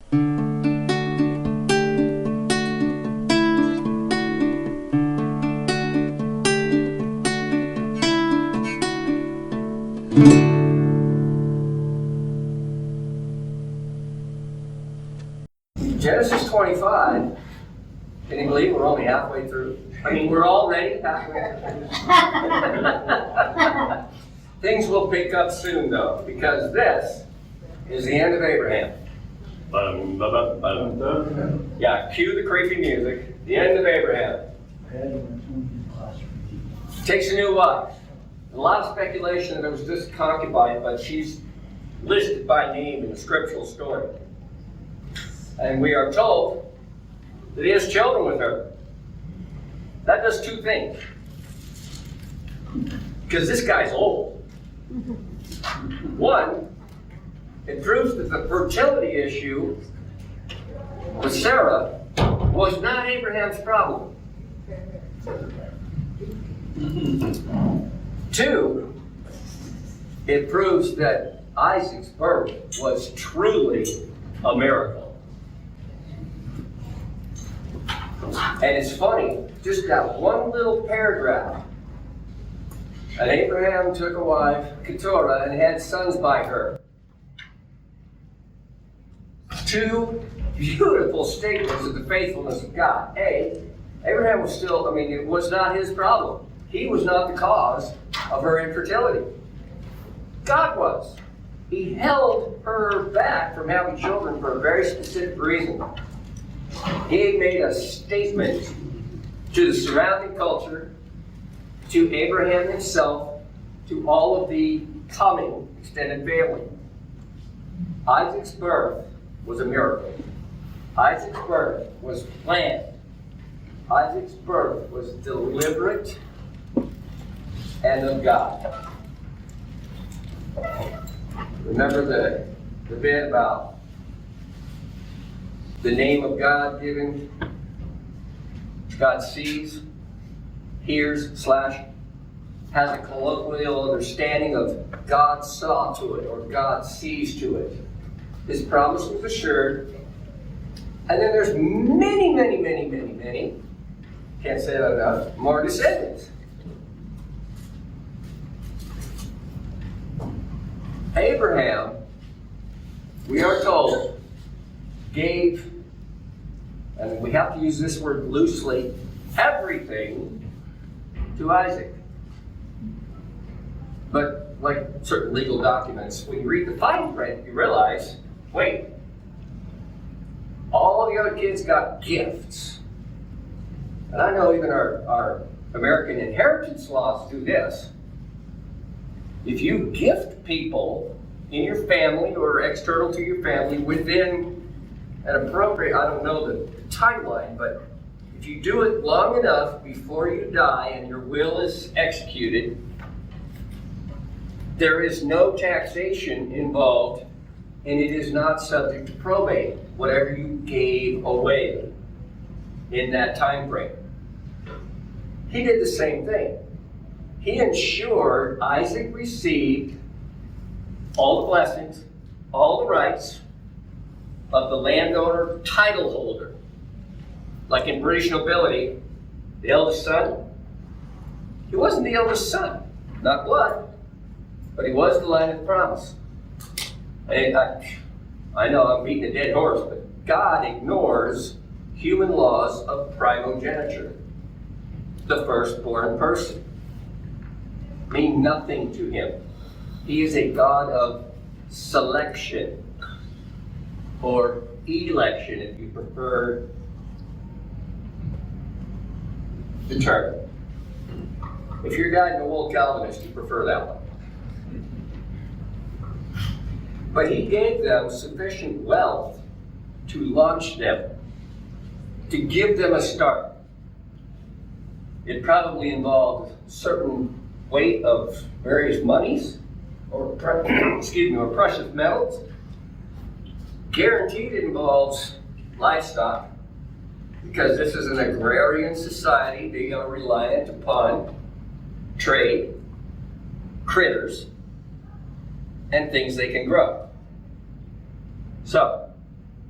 Genesis 25, can you believe we're only halfway through? I mean, we're already halfway through. Things will pick up soon, though, because this is the end of Abraham. Yeah, cue the creepy music. The end of Abraham. Takes a new wife. A lot of speculation that it was just concubine, but she's listed by name in the scriptural story. And we are told that he has children with her. That does two things. Because this guy's old. One, it proves that the fertility issue with Sarah was not Abraham's problem. Two, it proves that Isaac's birth was truly a miracle. And it's funny, just that one little paragraph. And Abraham took a wife, Keturah, and had sons by her. Two beautiful statements of the faithfulness of God. A, Abraham was still, it was not his problem. He was not the cause of her infertility. God was. He held her back from having children for a very specific reason. He made a statement to the surrounding culture, to Abraham himself, to all of the coming extended family. Isaac's birth was a miracle. Isaac's birth was planned. Isaac's birth was deliberate and of God. Remember the bit about the name of God given? God sees, hears, / has a colloquial understanding of God saw to it or God sees to it. His promise was assured. And then there's many, can't say that enough, more descendants. Abraham, we are told, gave, and we have to use this word loosely, everything to Isaac. But like certain legal documents, when you read the fine print, you realize, wait, all the other kids got gifts. And I know even our American inheritance laws do this. If you gift people in your family or external to your family within an appropriate, I don't know the timeline, but if you do it long enough before you die and your will is executed, there is no taxation involved and it is not subject to probate, whatever you gave away in that time frame. He did the same thing. He ensured Isaac received all the blessings, all the rights of the landowner title holder. Like in British nobility, the eldest son, he wasn't the eldest son, not blood, but he was the line of promise. And I know I'm beating a dead horse, but God ignores human laws of primogeniture. The firstborn person mean nothing to him. He is a God of selection, or election if you prefer the term. If you're guiding a old Calvinist, you prefer that one. But he gave them sufficient wealth to launch them, to give them a start. It probably involved a certain weight of various monies, or precious metals. Guaranteed it involves livestock, because this is an agrarian society. They are reliant upon trade, critters, and things they can grow. So,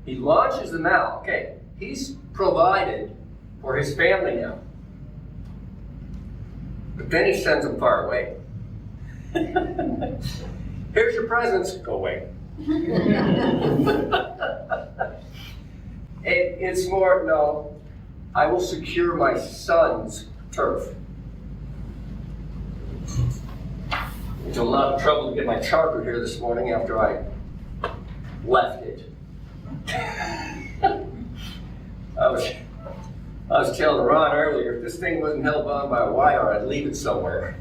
He launches them out. Okay, he's provided for his family now. But then he sends them far away. Here's your presents. Go away. It's more, no, I will secure my son's turf. It's a lot of trouble to get my charger here this morning after I left it. I was telling Ron earlier, if this thing wasn't held on by a wire, I'd leave it somewhere.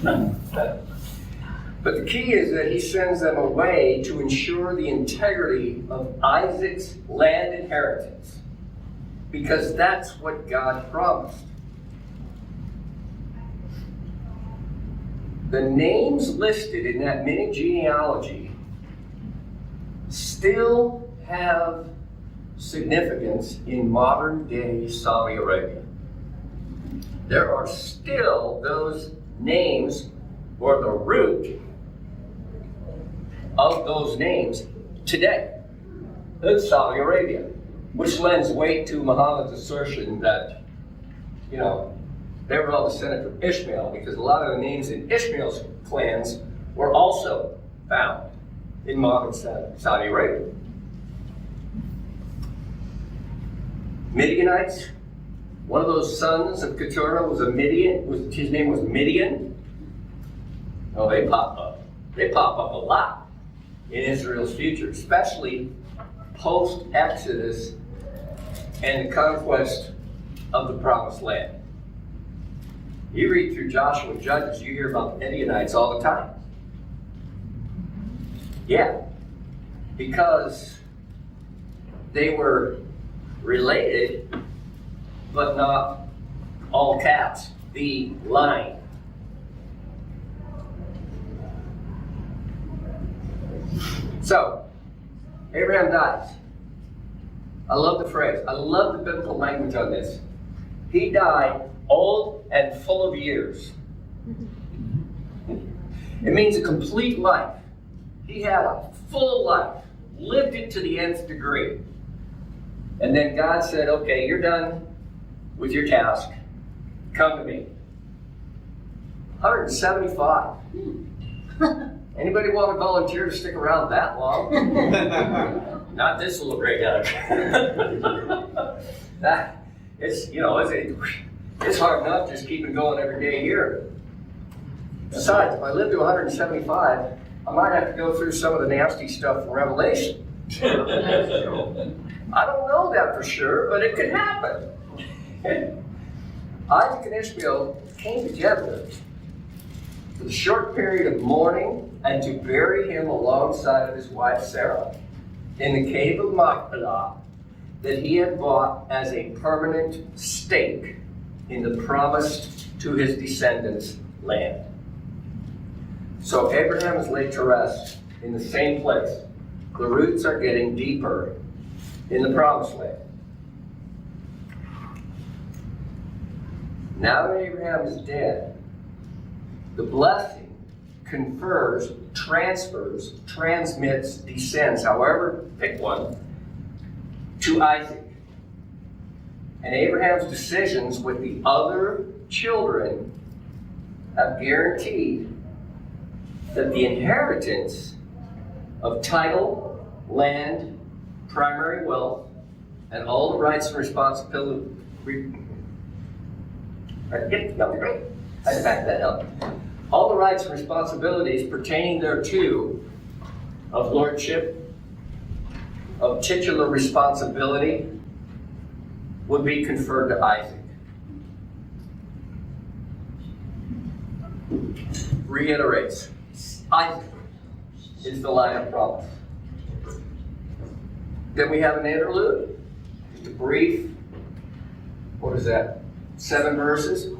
But the key is that he sends them away to ensure the integrity of Isaac's land inheritance, because that's what God promised. The names listed in that mini genealogy still have significance in modern day Saudi Arabia. There are still those names, or the root of those names today in Saudi Arabia, which lends weight to Muhammad's assertion that, they were all descended from Ishmael, because a lot of the names in Ishmael's clans were also found in modern Saudi Arabia. Midianites, one of those sons of Keturah was a Midian, his name was Midian. Oh, they pop up. They pop up a lot in Israel's future, especially post-Exodus and the conquest of the Promised Land. You read through Joshua and Judges, you hear about the Midianites all the time. Yeah, because they were related, but not all caps, the line. So, Abraham dies. I love the phrase. I love the biblical language on this. He died old and full of years. It means a complete life. He had a full life, lived it to the nth degree. And then God said, okay, you're done with your task. Come to me. 175. Anybody want to volunteer to stick around that long? Not this little gray guy. It's hard enough just keeping going every day here. Besides, if I live to 175, I might have to go through some of the nasty stuff from Revelation. I don't know that for sure, but it could happen. Isaac and Ishmael came together for the short period of mourning and to bury him alongside of his wife Sarah in the cave of Machpelah that he had bought as a permanent stake in the promised to his descendants land. So Abraham is laid to rest in the same place. The roots are getting deeper in the promised land. Now that Abraham is dead, the blessing confers, transfers, transmits, descends, however, pick one, to Isaac. And Abraham's decisions with the other children have guaranteed that the inheritance of title, land, primary wealth, and all the rights and responsibilities. I had to back that up. All the rights and responsibilities pertaining thereto of lordship, of titular responsibility, would be conferred to Isaac. Reiterates, Isaac is the line of promise. Then we have an interlude, just a brief, 7 verses.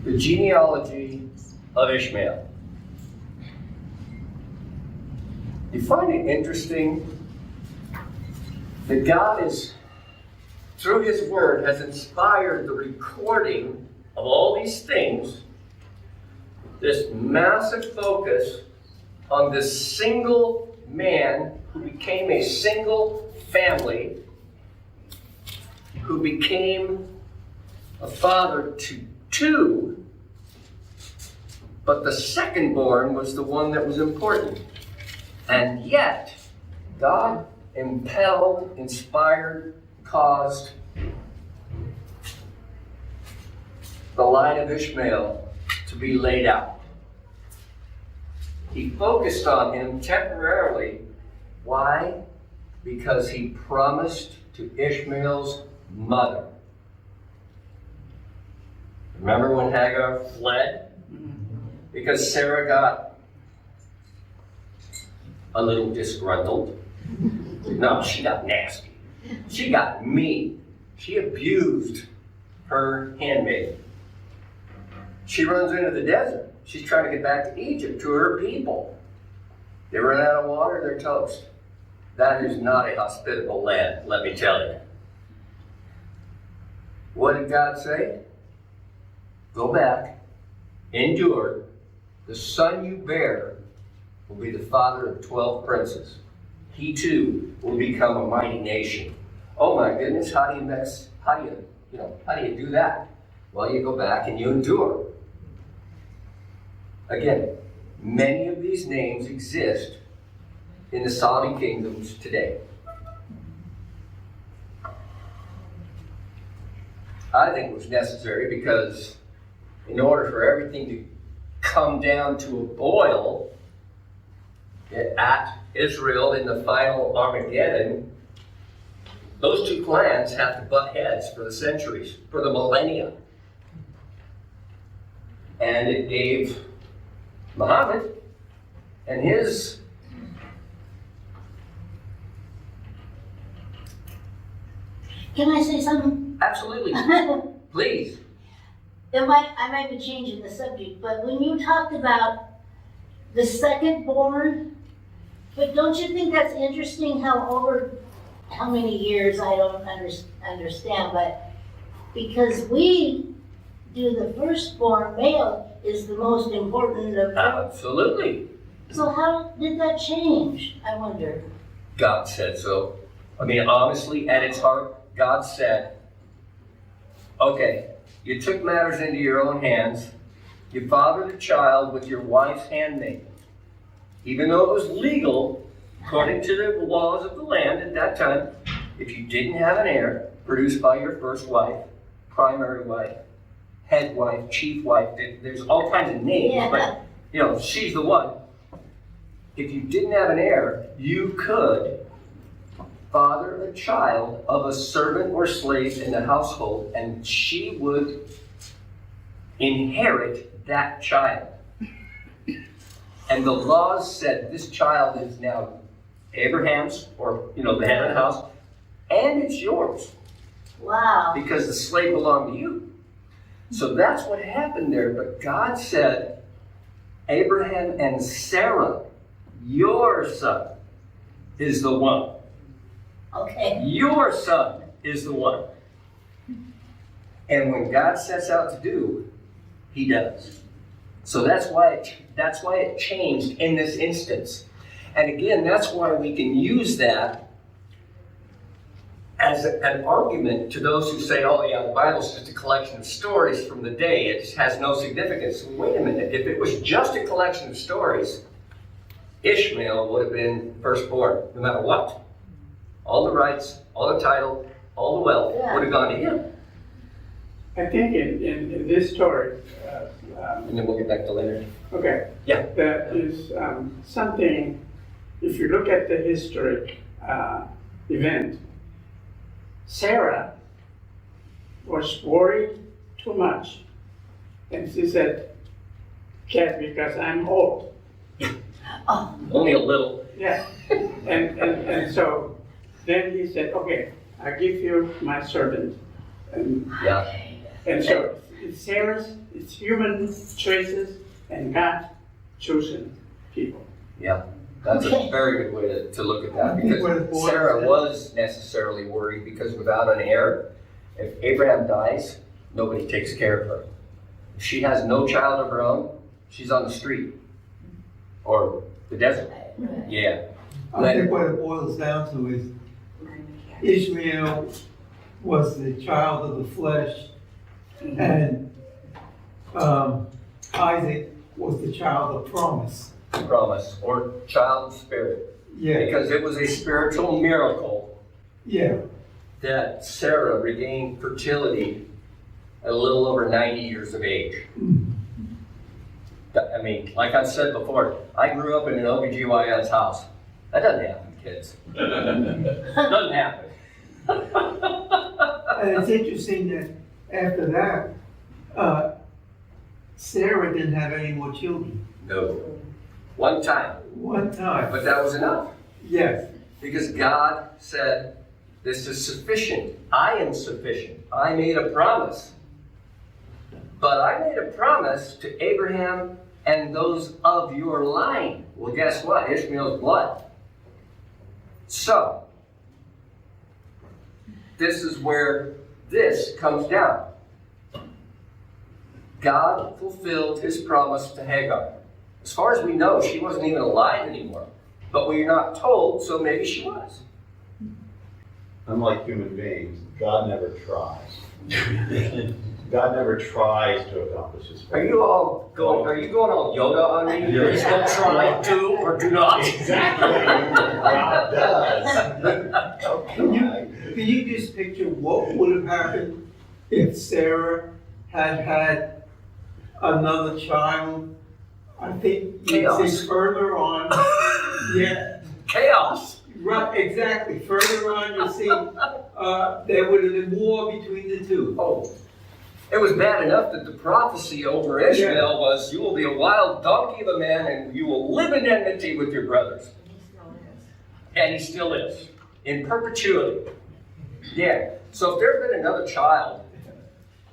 The genealogy of Ishmael. You find it interesting that God is, through His Word, has inspired the recording of all these things, this massive focus on this single man who became a single family, who became a father to two, but the second born was the one that was important. And yet, God impelled, inspired, caused the line of Ishmael to be laid out. He focused on him temporarily. Why? Because he promised to Ishmael's mother. Remember when Hagar fled? Because Sarah got a little disgruntled. No, she got nasty. She got mean. She abused her handmaid. She runs into the desert. She's trying to get back to Egypt, to her people. They run out of water, they're toast. That is not a hospitable land, let me tell you. What did God say? Go back, endure. The son you bear will be the father of 12 princes. He too will become a mighty nation. Oh my goodness, how do you do that? Well, you go back and you endure. Again, many of these names exist in the Saudi kingdoms today. I think it was necessary because in order for everything to come down to a boil at Israel in the final Armageddon, those two clans have to butt heads for the centuries, for the millennia. And it gave Muhammad and his Can I say something? absolutely, please. I might be changing the subject, but when you talked about the second born, but don't you think that's interesting how over how many years, I don't understand, but because we do the firstborn male is the most important of Absolutely. So how did that change, I wonder? God said so. I mean, honestly, at its heart, God said, okay, you took matters into your own hands. You fathered a child with your wife's handmaid. Even though it was legal, according to the laws of the land at that time, if you didn't have an heir produced by your first wife, primary wife, head wife, chief wife, there's all kinds of names, but she's the one. If you didn't have an heir, you could father a child of a servant or slave in the household, and she would inherit that child. And the laws said this child is now Abraham's, or the head of the house, and it's yours. Wow. Because the slave belonged to you. So that's what happened there. But God said, Abraham and Sarah, your son is the one. Okay. Your son is the one. And when God sets out to do, he does. So that's why it changed in this instance. And again, that's why we can use that as an argument to those who say, oh yeah, the Bible's just a collection of stories from the day. It has no significance. Wait a minute. If it was just a collection of stories, Ishmael would have been firstborn, no matter what. All the rights, all the title, all the wealth would have gone to him. I think in this story, And then we'll get back to later. okay, Yeah. that is something, if you look at the historic event, Sarah was worried too much. And she said, "Cat, because I'm old." Oh. Only a little. Yeah. And so then he said, "Okay, I give you my servant." Yeah. And so it's human choices and God chosen people. Yeah. That's a very good way to look at that, because Sarah was necessarily worried because without an heir, if Abraham dies, nobody takes care of her. If she has no child of her own, she's on the street or the desert. Yeah. I think what it boils down to is Ishmael was the child of the flesh, and Isaac was the child of promise. Promise, or child of spirit. Yeah, Because it was a spiritual miracle yeah, that Sarah regained fertility at a little over 90 years of age. I mean, like I said before, I grew up in an OBGYN's house. That doesn't happen, kids. Doesn't happen. and it's interesting that after that, Sarah didn't have any more children. No. One time. One time. But that was enough. Yes, Because God said, this is sufficient. I am sufficient. I made a promise. But I made a promise to Abraham and those of your line. Well, guess what? Ishmael's blood. So, this is where this comes down. God fulfilled his promise to Hagar. As far as we know, she wasn't even alive anymore. But we're not told, so maybe she was. Unlike human beings, God never tries. God never tries to accomplish his Are purpose. you going all Yoda on me? Please don't try to or do not. Exactly. God does. can you just picture what would have happened if Sarah had had another child? I think you'd Chaos. see further on. Yeah, Chaos. right, exactly. Further on, you see, there would have been war between the two. Oh, it was bad enough that the prophecy over Ishmael was, you will be a wild donkey of a man and you will live in enmity with your brothers. And he still is. In perpetuity. Yeah. So if there had been another child,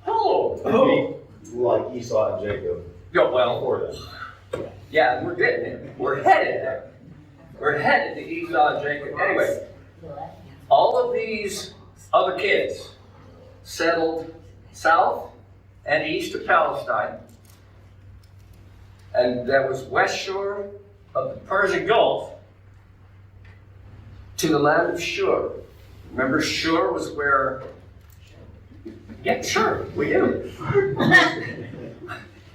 Oh, Like Esau and Jacob yo, well, before that. yeah, we're getting there. We're headed there. We're headed to Esau and Jacob. Anyway, all of these other kids settled south and east of Palestine. And that was west shore of the Persian Gulf to the land of Shur. Remember, Shur was where... Yeah, sure, we do.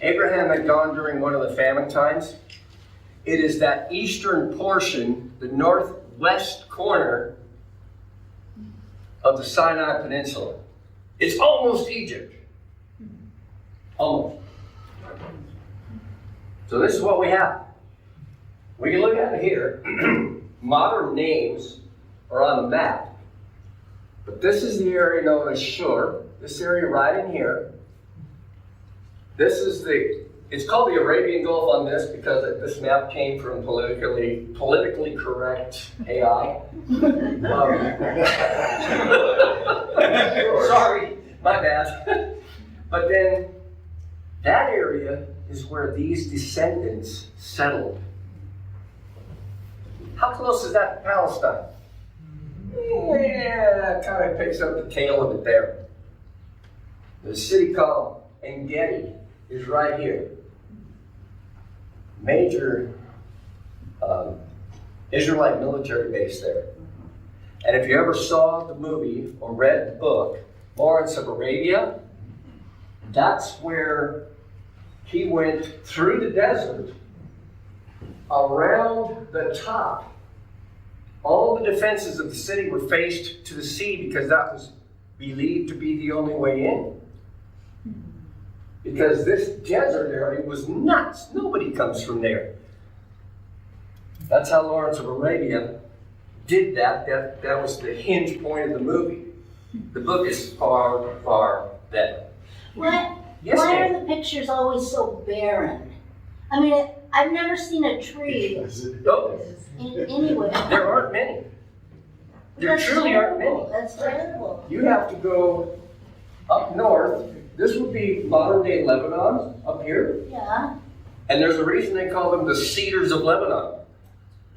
Abraham had gone during one of the famine times. It is that eastern portion, the northwest corner of the Sinai Peninsula. It's almost Egypt. Almost. So this is what we have. We can look at it here. Modern names are on the map. But this is the area known as Shur. This area right in here. This is it's called the Arabian Gulf on this because this map came from politically correct AI. Sorry, my bad. But then that area is where these descendants settled. How close is that to Palestine? Yeah, kind of picks up the tail of it there. The city called En-Gedi is right here. Major Israelite military base there. And if you ever saw the movie or read the book, Lawrence of Arabia, that's where he went through the desert, around the top. All the defenses of the city were faced to the sea because that was believed to be the only way in. Because this desert area was nuts. Nobody comes from there. That's how Lawrence of Arabia did that. That was the hinge point of the movie. The book is far, far better. Why Yes, why ma'am. are the pictures always so barren? I mean, I've never seen a tree Oh, anywhere. there aren't many. There That's truly aren't terrible. many. That's terrible. You have to go up north. This would be modern day Lebanon up here. Yeah. And there's a reason they call them the cedars of Lebanon.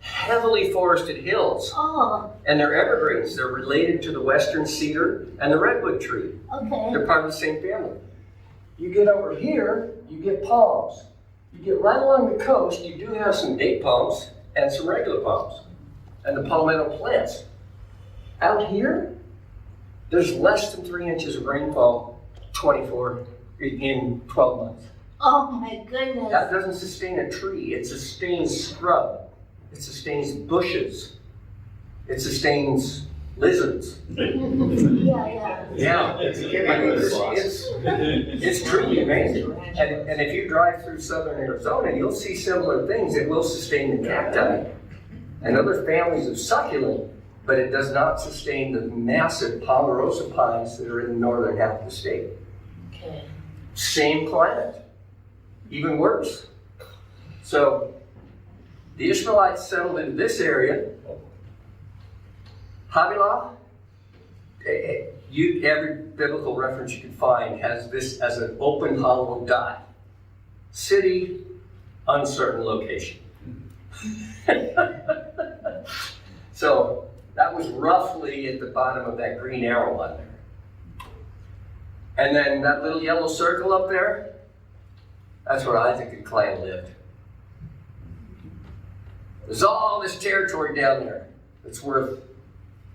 Heavily forested hills. Oh, And they're evergreens. They're related to the western cedar and the redwood tree. okay. They're part of the same family. You get over here, you get palms. You get right along the coast, you do have some date palms and some regular palms. and the palmetto plants. Out here, there's less than 3 inches of rainfall in 12 months. Oh my goodness. That doesn't sustain a tree. It sustains scrub. It sustains bushes. It sustains lizards. Yeah. Yeah. I mean, it's truly amazing. And if you drive through southern Arizona, you'll see similar things. It will sustain the cacti and other families of succulent, but it does not sustain the massive ponderosa pines that are in the northern half of the state. Okay. Same climate. Even worse. So, the Ishmaelites settled into this area. Havilah, every biblical reference you can find has this as an open hollow dot. City, uncertain location. So, that was roughly at the bottom of that green arrow on there. And then that little yellow circle up there, that's where Isaac and clan lived. There's all this territory down there that's worth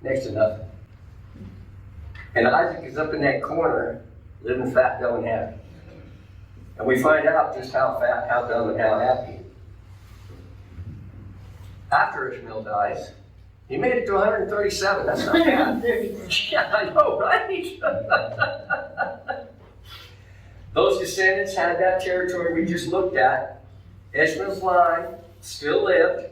next to nothing. And Isaac is up in that corner, living fat, dumb, and happy. And we find out just how fat, how dumb, and how happy. After Ishmael dies, he made it to 137. That's not bad. 130. Yeah, I know, right? Those descendants had that territory we just looked at. Ishmael's line still lived,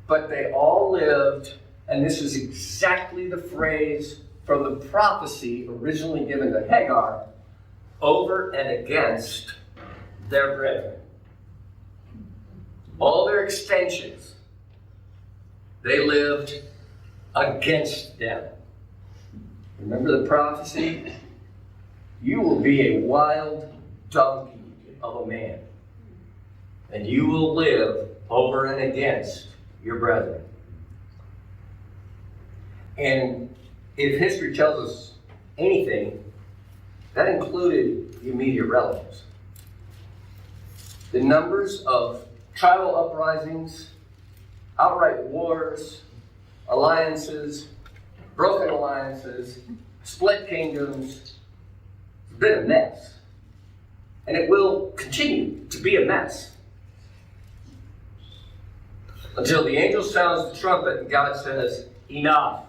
but they all lived, and this is exactly the phrase from the prophecy originally given to Hagar, over and against their brethren. All their extensions, they lived against them. Remember the prophecy? You will be a wild donkey of a man, and you will live over and against your brethren. And if history tells us anything, that included the immediate relatives. The numbers of tribal uprisings, outright wars, alliances, broken alliances, split kingdoms, it's been a mess. And it will continue to be a mess. Until the angel sounds the trumpet and God says, enough.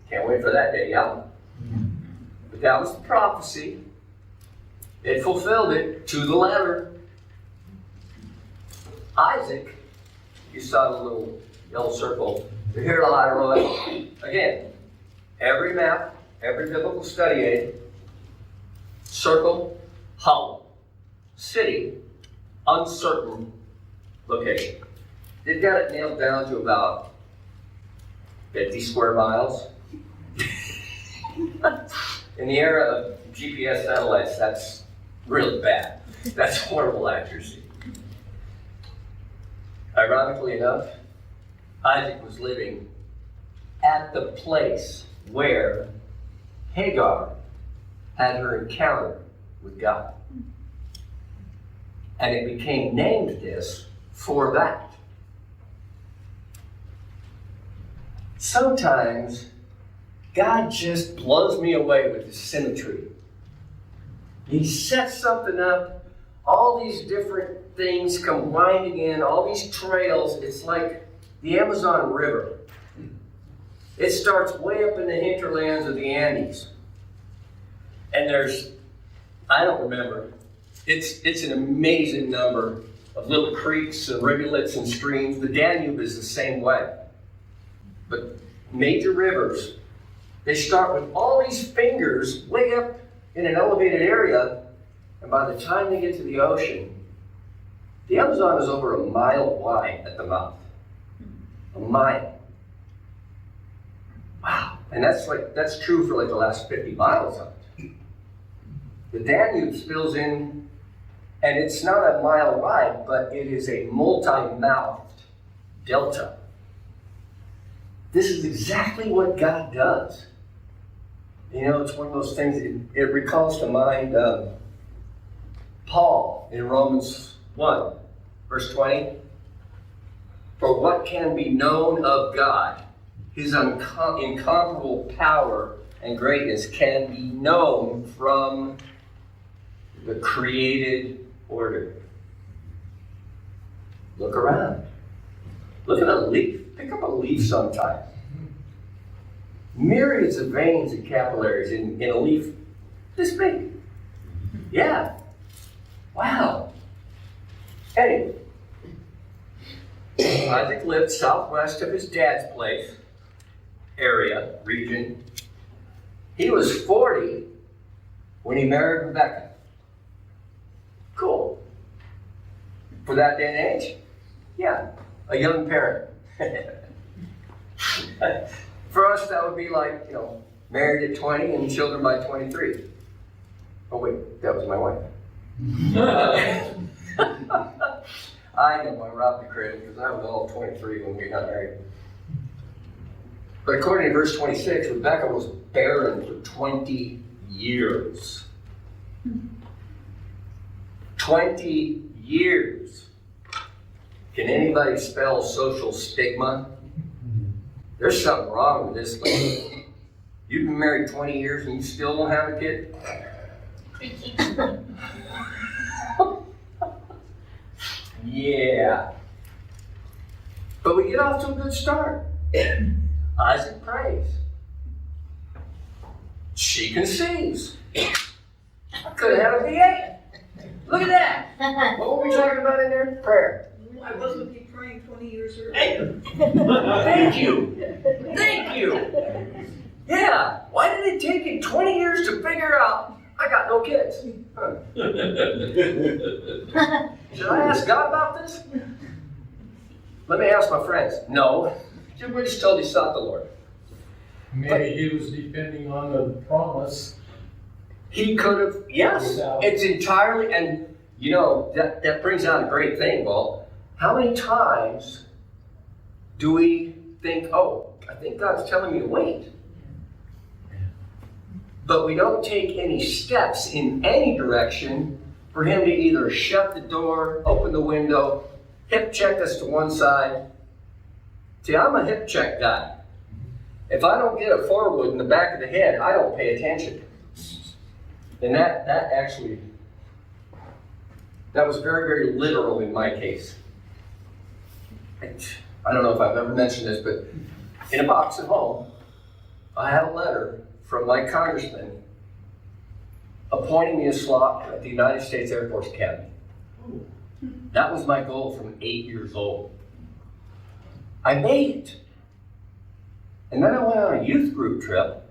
Can't wait for that day, yeah? But that was the prophecy. It fulfilled it to the letter. Isaac, you saw the little yellow circle. Here to Lateral. Again, every map, every biblical study aid, circle, hollow, city, uncertain location. They've got it nailed down to about 50 square miles. In the era of GPS satellites, that's really bad. That's horrible accuracy. Ironically enough, Isaac was living at the place where Hagar had her encounter with God. And it became named this for that. Sometimes God just blows me away with his symmetry. He sets something up, all these different things come winding in, all these trails. It's like the Amazon River. It starts way up in the hinterlands of the Andes. And there's, I don't remember, it's an amazing number of little creeks and rivulets and streams. The Danube is the same way. But major rivers, they start with all these fingers way up in an elevated area, and by the time they get to the ocean, the Amazon is over a mile wide at the mouth. A mile. Wow. And that's true for like the last 50 miles of it. The Danube spills in, and it's not a mile wide, but it is a multi-mouthed delta. This is exactly what God does. You know, it's one of those things, it recalls to mind Paul in Romans 1, verse 20. For what can be known of God, his incomparable power and greatness can be known from the created order. Look around. Look at a leaf. Pick up a leaf sometime. Myriads of veins and capillaries in a leaf this big. Yeah. Wow. Anyway, Isaac lived southwest of his dad's place, region. He was 40 when he married Rebecca. Cool. For that day and age? Yeah, a young parent. For us, that would be like, married at 20 and children by 23. Oh wait, that was my wife. I know I robbed the credit because I was all 23 when we got married. But according to verse 26, Rebecca was barren for 20 years. 20 years. Can anybody spell social stigma? There's something wrong with this lady. You've been married 20 years and you still don't have a kid? Yeah. But we get off to a good start. Isaac prays. She conceives. I could have had a V8. Look at that. What were we talking about in there? Prayer. I wasn't be praying 20 years earlier. Hey. Thank you. Thank you. Yeah. Why did it take you 20 years to figure out I got no kids? Huh. Should I ask God about this? Let me ask my friends. No. Everybody just told you sought the Lord. Maybe he was depending on the promise. He could have, yes. It's entirely, and that brings out a great thing, Walt. How many times do we think, I think God's telling me to wait? But we don't take any steps in any direction for him to either shut the door, open the window, hip check us to one side. See, I'm a hip check guy. If I don't get a forward in the back of the head, I don't pay attention. And that was very, very literal in my case. I don't know if I've ever mentioned this, but in a box at home, I had a letter from my congressman appointing me a slot at the United States Air Force Academy. That was my goal from 8 years old. I made it. And then I went on a youth group trip,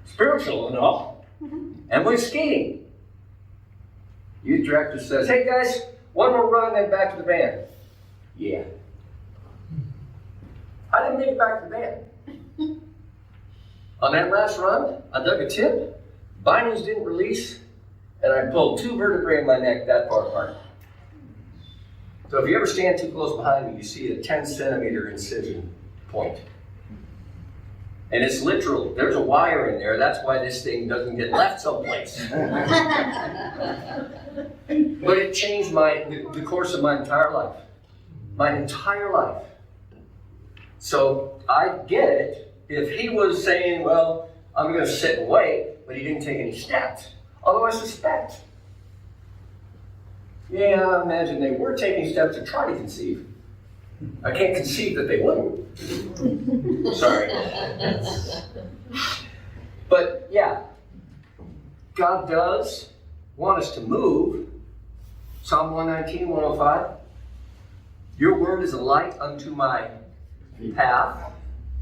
spiritual and all, and went skating. Youth director says, hey guys, one more run, then back to the van. Yeah. I didn't make it back to the van. On that last run, I dug a tip, bindings didn't release, and I pulled 2 vertebrae in my neck that far apart. So if you ever stand too close behind me, you see a 10-centimeter incision point. And it's literal. There's a wire in there. That's why this thing doesn't get left someplace. But it changed the course of my entire life. My entire life. So I get it. If he was saying, well, I'm going to sit and wait, but he didn't take any steps. Although I suspect. Yeah, I imagine they were taking steps to try to conceive. I can't conceive that they wouldn't. Sorry. But yeah, God does want us to move. Psalm 119, 105. Your word is a light unto my path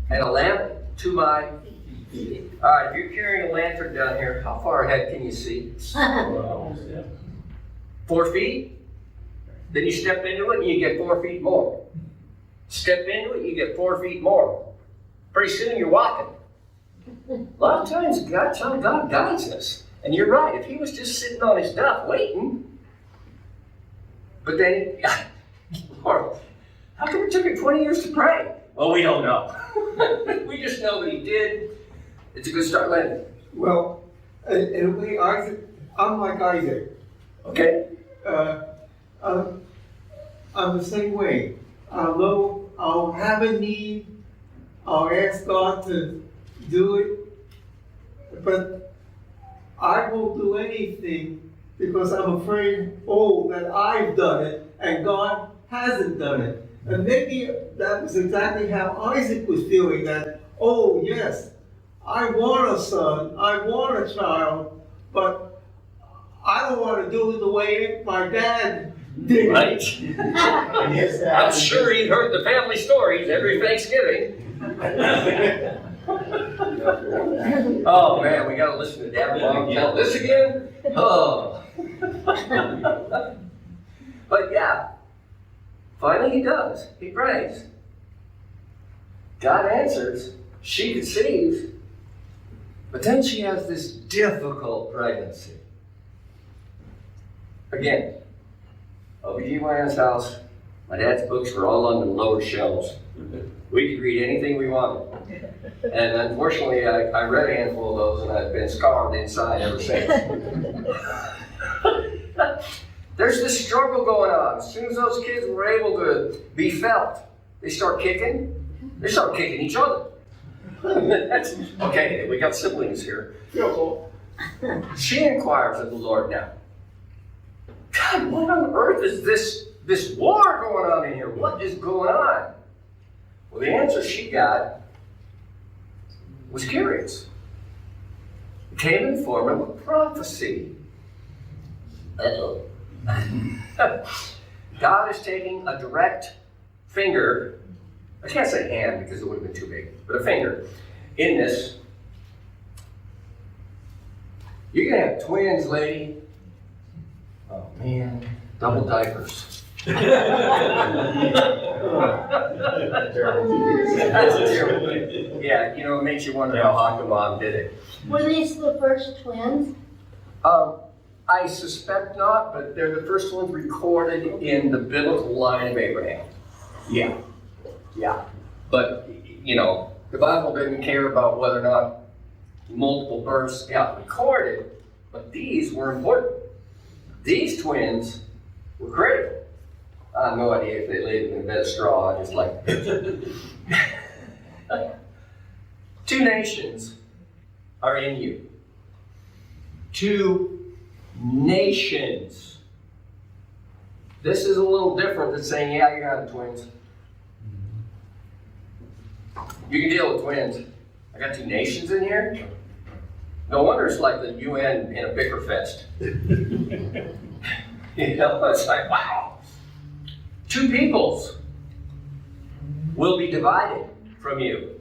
and a lamp to my feet. All right, if you're carrying a lantern down here, how far ahead can you see? 4 feet? Then you step into it and you get 4 feet more. Step into it, you get 4 feet more. Pretty soon you're walking. A lot of times God guides us. And you're right, if he was just sitting on his duff waiting, but then, Lord, how come it took him 20 years to pray? Well, we don't know. We just know that he did. It's a good start, Lenny. Well, and I'm like Isaac. Okay. I'm the same way. Although I I'll have a need, I'll ask God to do it, but I won't do anything because I'm afraid, that I've done it and God hasn't done it. And maybe that was exactly how Isaac was feeling, that, oh yes, I want a son, I want a child, but I don't want to do it the way my dad did. Right? And his dad- I'm sure he heard the family stories every Thanksgiving. Oh man, we gotta listen to Dad Long tell this again? Oh. But yeah, finally he does. He prays. God answers. She conceives. But then she has this difficult pregnancy. Again, OBGYN's house, my dad's books were all on the lower shelves. We could read anything we wanted. And unfortunately, I read a handful of those and I've been scarred inside ever since. There's this struggle going on. As soon as those kids were able to be felt, they start kicking. They start kicking each other. Okay, we got siblings here. She inquires of the Lord now. God, what on earth is this war going on in here? What is going on? Well, the answer she got was curious. It came in the form of a prophecy. Uh-oh. God is taking a direct finger, I can't say hand because it would have been too big, but a finger, in this. You're going to have twins, lady. Oh man, double diapers. That's a terrible thing. Yeah, it makes you wonder how Aquaman did it. Were these the first twins? I suspect not, but they're the first ones recorded in the biblical line of Abraham. Yeah. But, the Bible didn't care about whether or not multiple births got recorded, but these were important. These twins were critical. I have no idea if they lived in a bed of straw, just like two nations are in you. Two nations. This is a little different than saying, yeah, you're having twins. You can deal with twins. I got two nations in here. No wonder it's like the UN in a bicker fest. It's like, wow. Two peoples will be divided from you.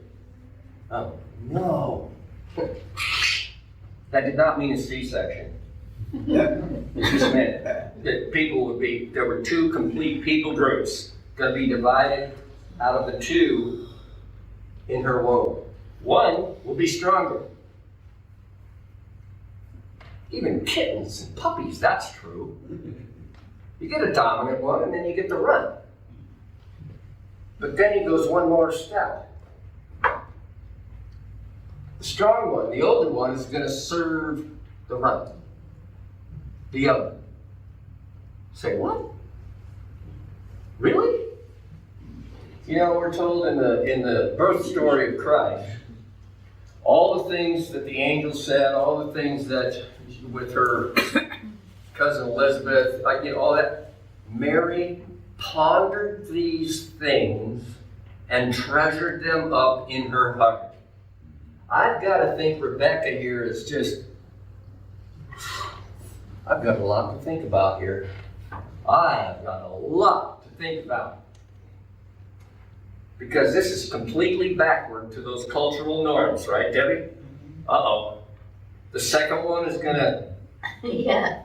Oh, no. That did not mean a C-section. It just meant that there were two complete people groups going to be divided out of the two in her womb. One will be stronger. Even kittens and puppies, that's true. You get a dominant one and then you get to run. But then he goes one more step. The strong one, the older one, is going to serve the run. The other. Say, what? Really? We're told in the birth story of Christ, all the things that the angel said, all the things that with her cousin Elizabeth, all that, Mary pondered these things and treasured them up in her heart. I've got to think Rebecca here is just, I've got a lot to think about here. I have got a lot to think about. Because this is completely backward to those cultural norms, right, Debbie? Uh-oh. The second one is going to Yeah.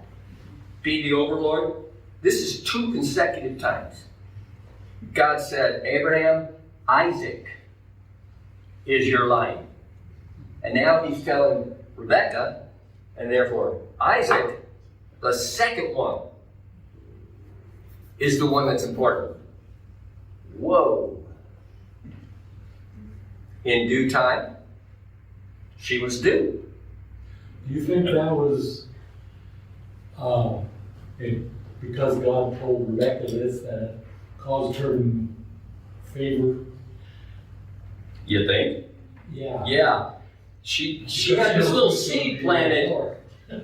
be the overlord. This is 2 consecutive times. God said, Abraham, Isaac is your line. And now he's telling Rebecca, and therefore Isaac, the second one is the one that's important. Whoa. In due time, she was due. Do you think that was, because God told Rebecca this, that caused her to favor. You think? Yeah. Yeah. She got this little seed planted.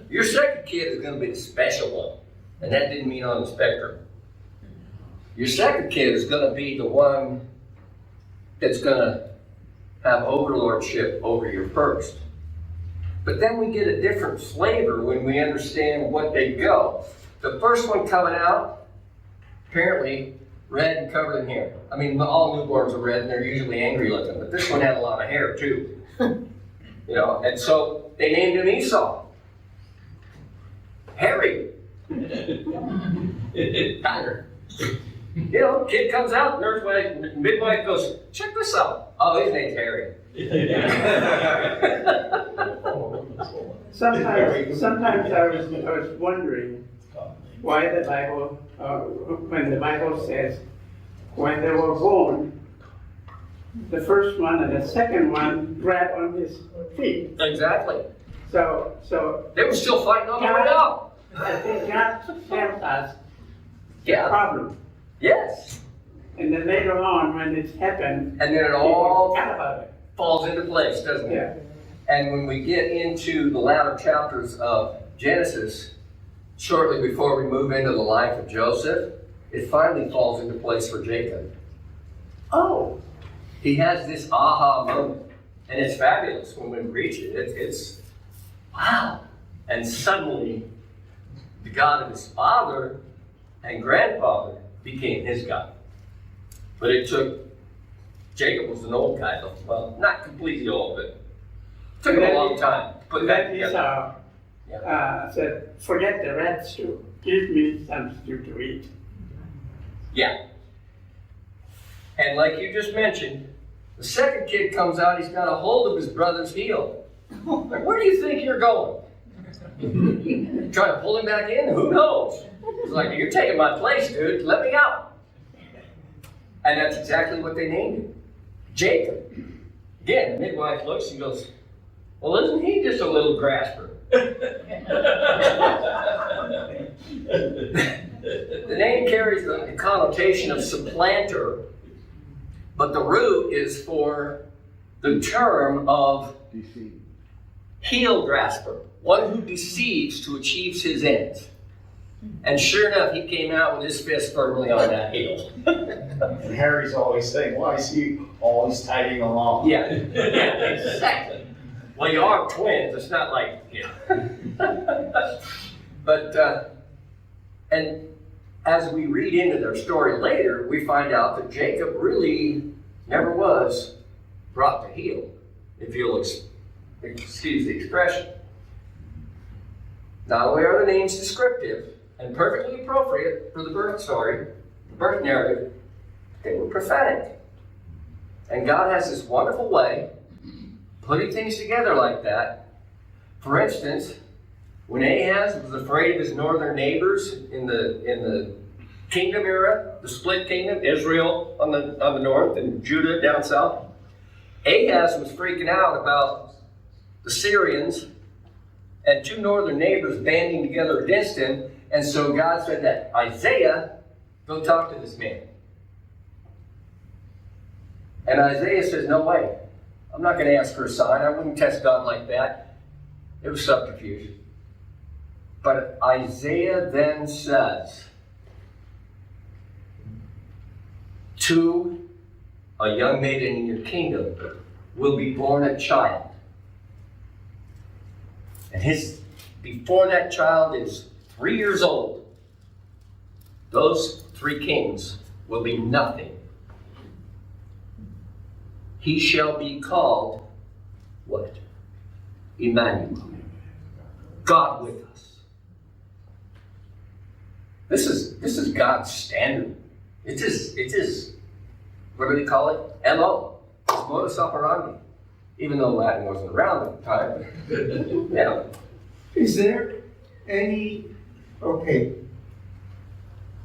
Your second kid is gonna be the special one. And that didn't mean on the spectrum. Your second kid is gonna be the one that's gonna have overlordship over your first. But then we get a different flavor when we understand what they go. The first one coming out, apparently red and covered in hair. I mean, all newborns are red and they're usually angry looking, but this one had a lot of hair too. You know, and so they named him Esau. Harry. Tiger. You know, kid comes out, midwife goes, check this out. Oh, his name's Harry. Sometimes I was wondering why the Bible, when the Bible says, when they were born, the first one and the second one grabbed on his feet. Exactly. So They were still fighting on the way out. I think God tells us the Yeah. problem. Yes. And then later on, when it's happened, And then it people all forgot about it. falls into place, doesn't it? Yeah. And when we get into the latter chapters of Genesis, shortly before we move into the life of Joseph, it finally falls into place for Jacob. Oh, he has this aha moment. And it's fabulous when we reach it. It's wow. And suddenly, the God of his father and grandfather became his God. But it took, Jacob was an old guy, though. Well, not completely old, but took him a long time to put that Then together. Esau said, forget the red stew, give me some stew to eat. Yeah. And like you just mentioned, the second kid comes out, he's got a hold of his brother's heel. Like, where do you think you're going? Trying to pull him back in? Who knows? He's like, you're taking my place, dude. Let me out. And that's exactly what they named him. Jacob. Again, the midwife looks and goes, well, isn't he just a little grasper? The name carries the connotation of supplanter, but the root is for the term of heel grasper, one who deceives to achieve his ends. And sure enough, he came out with his fist firmly on that heel. And Harry's always saying, why is he always tagging along? Yeah, exactly. Well, you are twins. It's not like, you know. But, and as we read into their story later, we find out that Jacob really never was brought to heel, if you'll excuse the expression. Not only are the names descriptive and perfectly appropriate for the birth story, the birth narrative, they were prophetic. And God has this wonderful way putting things together like that. For instance, when Ahaz was afraid of his northern neighbors in the kingdom era, the split kingdom, Israel on the north and Judah down south, Ahaz was freaking out about the Syrians and two northern neighbors banding together against him. And so God said that, Isaiah, go talk to this man. And Isaiah says, no way. I'm not going to ask for a sign. I wouldn't test God like that. It was subterfuge. But Isaiah then says, to a young maiden in your kingdom will be born a child. And before that child is 3 years old, those three kings will be nothing. He shall be called, what? Emmanuel. God with us. This is God's standard. It is, what do they call it? MO. It's modus operandi. Even though Latin wasn't around at the time. Yeah. Is there any,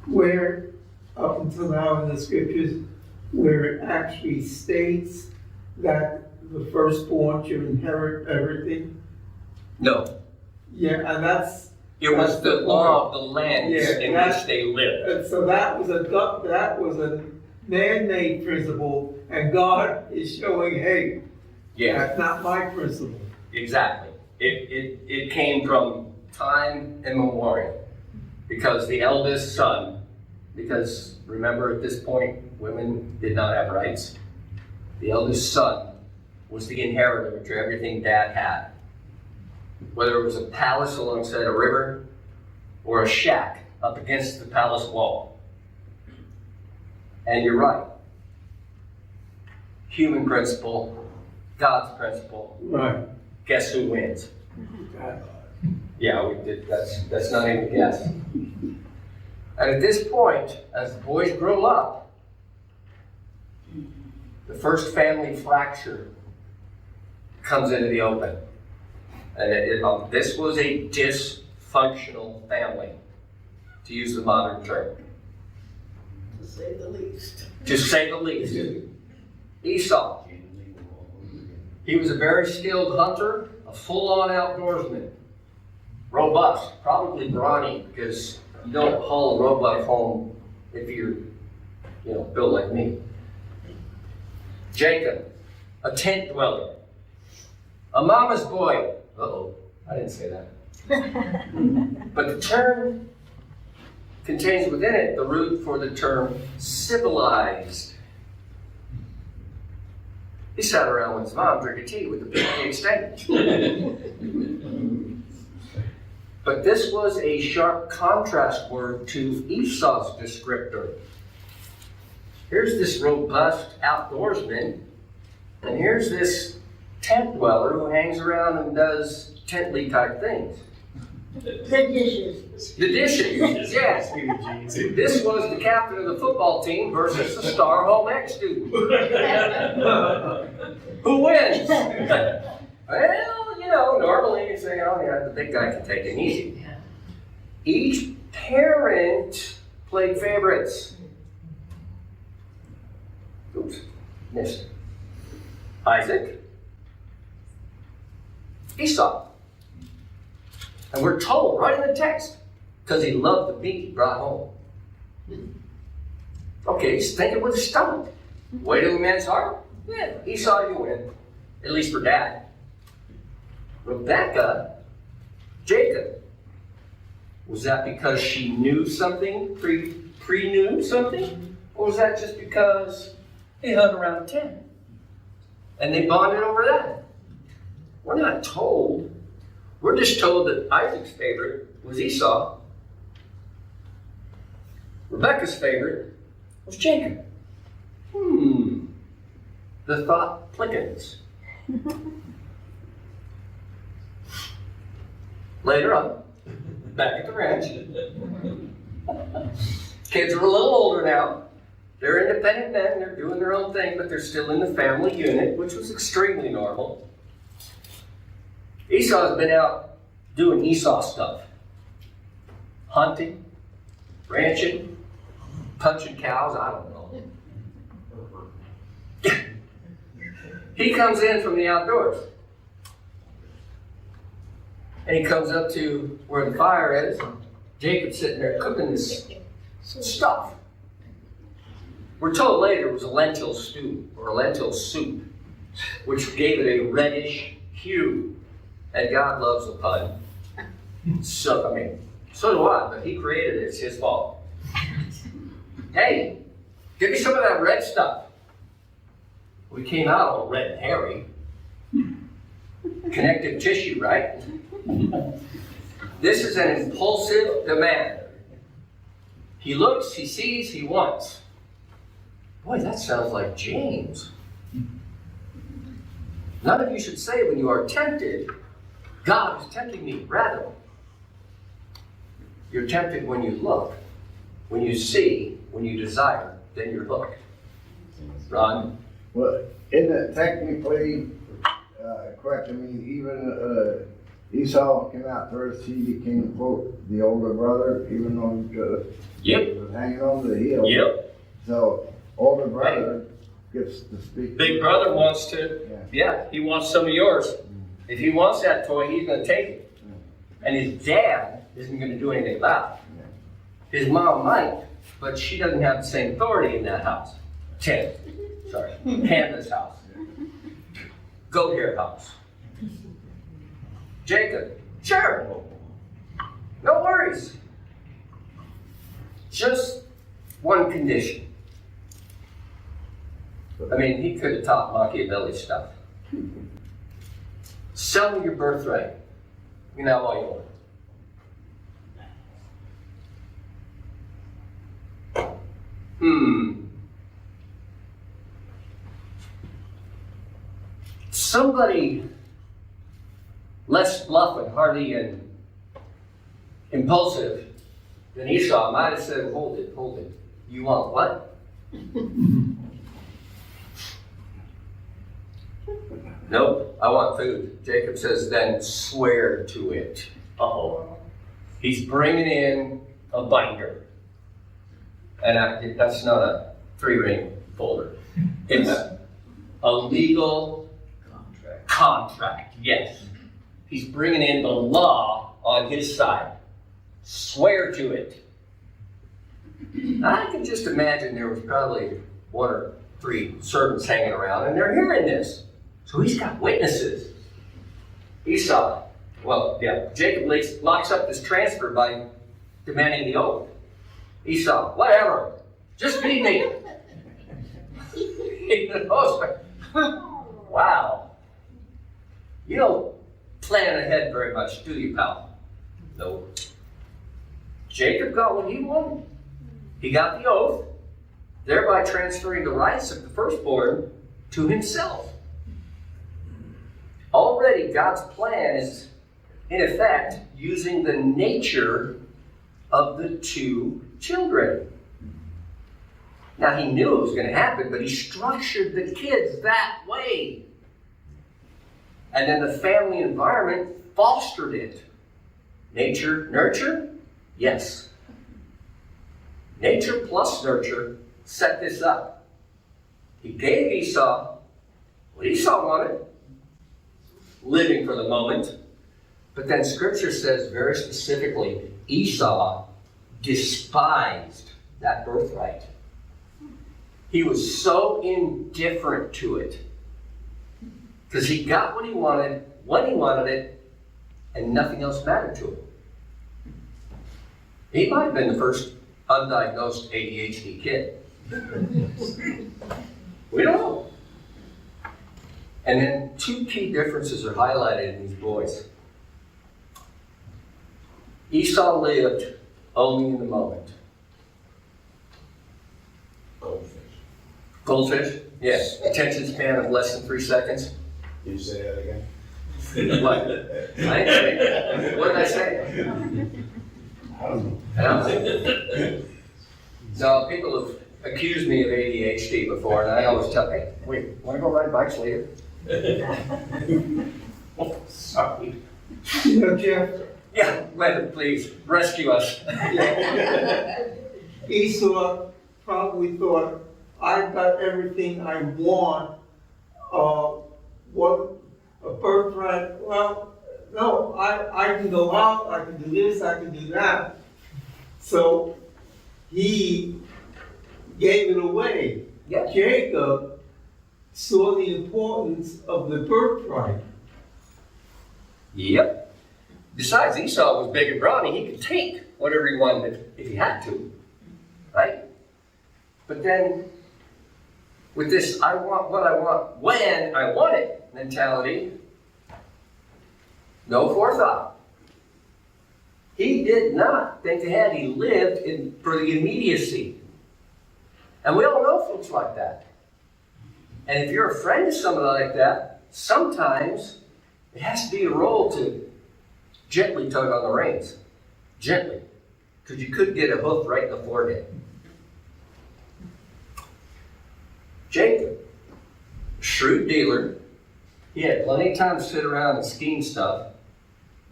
where up until now in the scriptures, where it actually states that the firstborn should inherit everything? No. Yeah, and that's, It was the law of the land Yeah, in that's- which they lived. and so that was a man-made principle, and God is showing, hey, Yeah, that's not my principle. exactly. It came from time immemorial. Because the eldest son, because remember at this point, women did not have rights. The eldest son was the inheritor to everything dad had. Whether it was a palace alongside a river or a shack up against the palace wall. And you're right. Human principle, God's principle, Right. guess who wins? Yeah, we did, that's not even a guess. And at this point, as the boys grow up, the first family fracture comes into the open. And this was a dysfunctional family, to use the modern term, To say the least. to say the least. Esau, he was a very skilled hunter, a full-on outdoorsman, robust, probably brawny, because you don't haul a roebuck home if you're, built like me. Jacob, a tent dweller, a mama's boy. Uh-oh, I didn't say that. But the term contains within it the root for the term civilized. He sat around with his mom drinking tea with the pancake steak. But this was a sharp contrast word to Esau's descriptor. Here's this robust outdoorsman, and here's this tent dweller who hangs around and does tently type things. The dishes. The dishes, yes. This was the captain of the football team versus the star home ec student. Who wins? Well, normally you say, oh yeah, the big guy can take it easy. Each parent played favorites. Oops, missed. Isaac, Esau. And we're told right in the text, because he loved the meat he brought home. Okay, he's thinking with his stomach. Way to a man's heart? Yeah, Esau, you win. At least for dad. Rebecca, Jacob. Was that because she knew something, pre-knew something? Or was that just because they hung around 10? And they bonded over that? We're not told. We're just told that Isaac's favorite was Esau. Rebecca's favorite was Jacob. The thought plickens. Later on, back at the ranch, kids are a little older now. They're independent men, they're doing their own thing, but they're still in the family unit, which was extremely normal. Esau's been out doing Esau stuff. Hunting, ranching, punching cows, I don't know. He comes in from the outdoors. And he comes up to where the fire is. Jacob's sitting there cooking this stuff. We're told later it was a lentil stew or a lentil soup, which gave it a reddish hue. And God loves a pun. So do I, but he created it, it's his fault. Hey, give me some of that red stuff. We came out all red and hairy. Connective tissue, right? This is an impulsive demand. He looks, he sees, he wants. Boy, that sounds like James. None of you should say when you are tempted, God is tempting me. Rather, you're tempted when you look, when you see, when you desire, then you're hooked. Ron? Well, isn't it technically correct? I mean, even Esau came out first. He became, quote, the older brother, even though he was hanging on the heel. Yep. So, older brother gets to speak. Big brother wants to, he wants some of yours. If he wants that toy, he's going to take it. And his dad isn't going to do anything about it. His mom might, but she doesn't have the same authority in that house. 10, sorry, Hannah's house. Goat hair house. Jacob, sure. No worries. Just one condition. I mean, he could have taught Machiavelli stuff. Sell me your birthright. You know all you want. Somebody less bluff and hardy and impulsive than Esau might have said, hold it. You want what? Nope, I want food. Jacob says, then swear to it. Uh-oh. He's bringing in a binder. And that's not a 3-ring folder. It's a legal contract, yes. He's bringing in the law on his side. Swear to it. I can just imagine there was probably 1 or 3 servants hanging around, and they're hearing this. So he's got witnesses. Esau, Jacob locks up this transfer by demanding the oath. Esau, whatever, just feed me. Wow. You don't plan ahead very much, do you, pal? No. Jacob got what he wanted. He got the oath, thereby transferring the rights of the firstborn to himself. Already, God's plan is, in effect, using the nature of the 2 children. Now, he knew it was going to happen, but he structured the kids that way. And then the family environment fostered it. Nature, nurture? Yes. Nature plus nurture set this up. He gave Esau what Esau wanted, living for the moment. But then Scripture says very specifically, Esau despised that birthright. He was so indifferent to it because he got what he wanted, when he wanted it, and nothing else mattered to him. He might have been the first undiagnosed ADHD kid. We don't know. And then 2 key differences are highlighted in these boys. Esau lived only in the moment. Goldfish? Yes. Attention span of less than 3 seconds. Can you say that again? What? I didn't say. What did I say? I don't know. I don't know. No, people have accused me of ADHD before, and I always tell, hey, wait, want to go ride bikes later? Oh, sorry. You know, Jeff, Yeah, Leonard, please, rescue us. Esau probably thought, I've got everything I want. What a birthright? Well, no, I can go out, I can do this, I can do that. So he gave it away. Yeah. Jacob saw the importance of the birthright. Yep. Besides, Esau was big and brawny. He could take whatever he wanted if he had to. Right? But then, with this I want what I want when I want it mentality, no forethought. He did not think ahead. He lived for the immediacy. And we all know folks like that. And if you're a friend of somebody like that, sometimes it has to be a role to gently tug on the reins. Gently. Because you could get a hoof right in the forehead. Jacob, shrewd dealer. He had plenty of time to sit around and scheme stuff.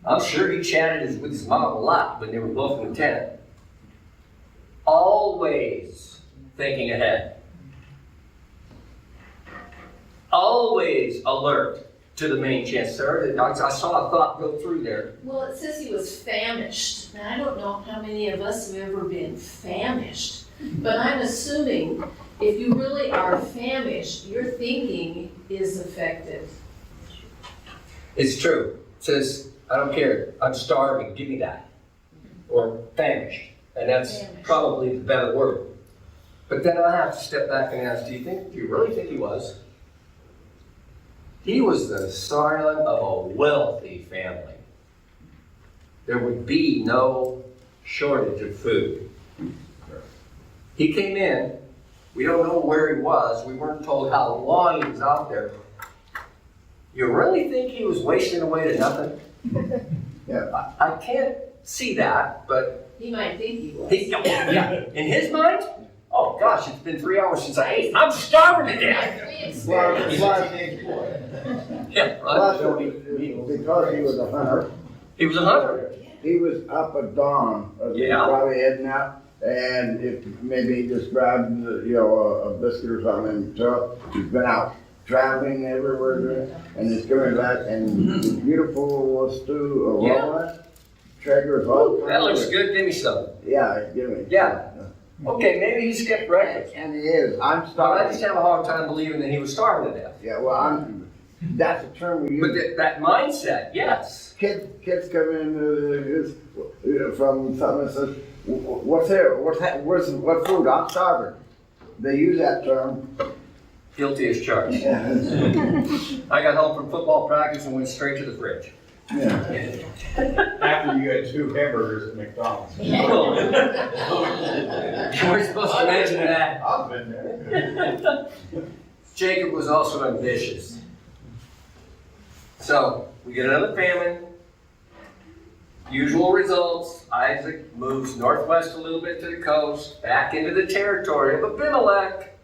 I'm sure he chatted with his mom a lot when they were both in the tent. Always thinking ahead. Always alert to the main chance. Sarah, I saw a thought go through there. Well, it says he was famished. Now, I don't know how many of us have ever been famished. But I'm assuming if you really are famished, your thinking is affected. It's true. It says, I don't care, I'm starving, give me that. Or famished, and that's Famished. probably the better word. But then I have to step back and ask, do you really think he was? He was the son of a wealthy family. There would be no shortage of food. He came in, we don't know where he was, we weren't told how long he was out there. You really think he was wasting away to nothing? Yeah. I can't see that, but He might think he was. yeah, in his mind, oh gosh, it's been 3 hours since I ate. I'm starving to death. We Plus, experienced plus, Yeah, plus, because he was a hunter, he was a hunter. he was up at dawn, Yeah. probably heading out, and if maybe he just grabbed, a biscuit or something and took, he's been out traveling everywhere, and he's coming back, and the beautiful stew of Yeah. walnut, Traeger's all. That looks good. Give me some. Yeah, give me. Yeah. Okay, maybe he skipped breakfast. And he is, I'm But I starving. just have a hard time believing that he was starving to death. Yeah, well, that's a term we But use. that mindset, yes. Kids come in, from something that says, what's there, what food, I'm starving. They use that term. Guilty as charged. Yeah. I got home from football practice and went straight to the fridge. After you had 2 hamburgers at McDonald's. You weren't supposed to mention that. I've been there. Jacob was also ambitious. So, we get another famine. Usual results, Isaac moves northwest a little bit to the coast, back into the territory of Abimelech.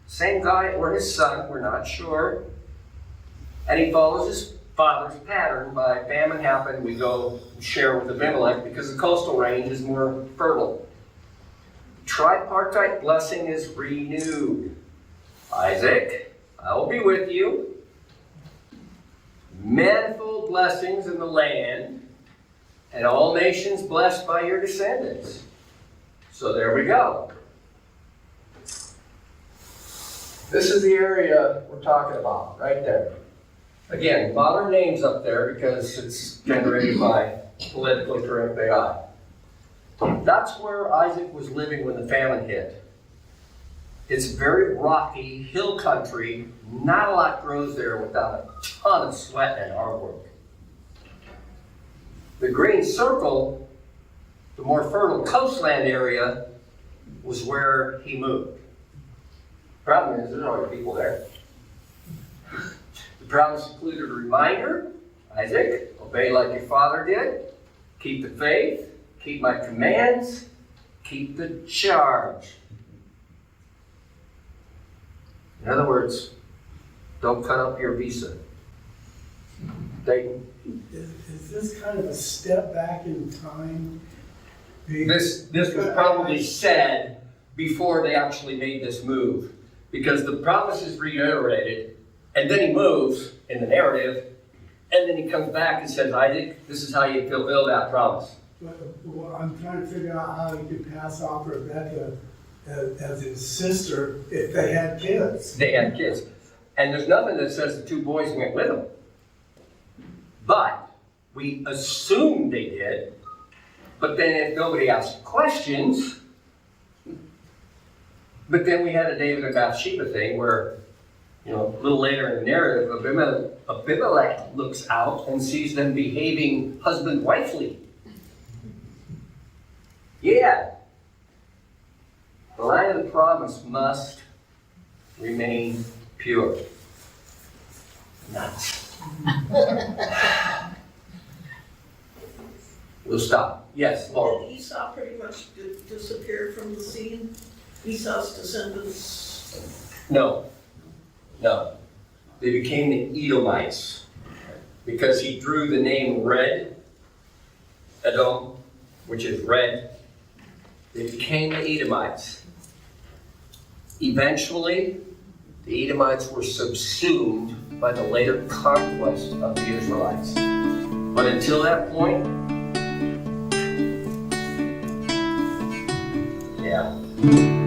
Same guy or his son, we're not sure. And he follows his father's pattern. By famine happened, we go share with Abimelech because the coastal range is more fertile. Tripartite blessing is renewed. Isaac, I will be with you. Manifold blessings in the land, and all nations blessed by your descendants. So there we go. This is the area we're talking about, right there. Again, modern names up there because it's generated by politically correct AI. That's where Isaac was living when the famine hit. It's very rocky, hill country. Not a lot grows there without a ton of sweat and hard work. The green circle, the more fertile coastland area, was where he moved. Problem is, there's already people there. The promise included a reminder, Isaac, obey like your father did, keep the faith, keep my commands, keep the charge. In other words, don't cut up your visa. Dayton. Is this kind of a step back in time? This was probably said before they actually made this move, because the promise is reiterated, and then he moves in the narrative, and then he comes back and says, Isaac, this is how you fulfill that promise. Well, I'm trying to figure out how he could pass off Rebecca as his sister if they had kids. They had kids. And there's nothing that says the 2 boys went with them. But we assume they did. But then if nobody asked questions, but then we had a David and Bathsheba thing where, a little later in the narrative, Abimelech looks out and sees them behaving husband-wifely. Yeah. The line of the promise must remain pure. Nuts. We'll stop. Yes, Laura. Did Esau pretty much disappear from the scene? Esau's descendants? No. They became the Edomites because he drew the name Red, Edom, which is red. They became the Edomites. Eventually, the Edomites were subsumed by the later conquest of the Israelites. But until that point, yeah. you.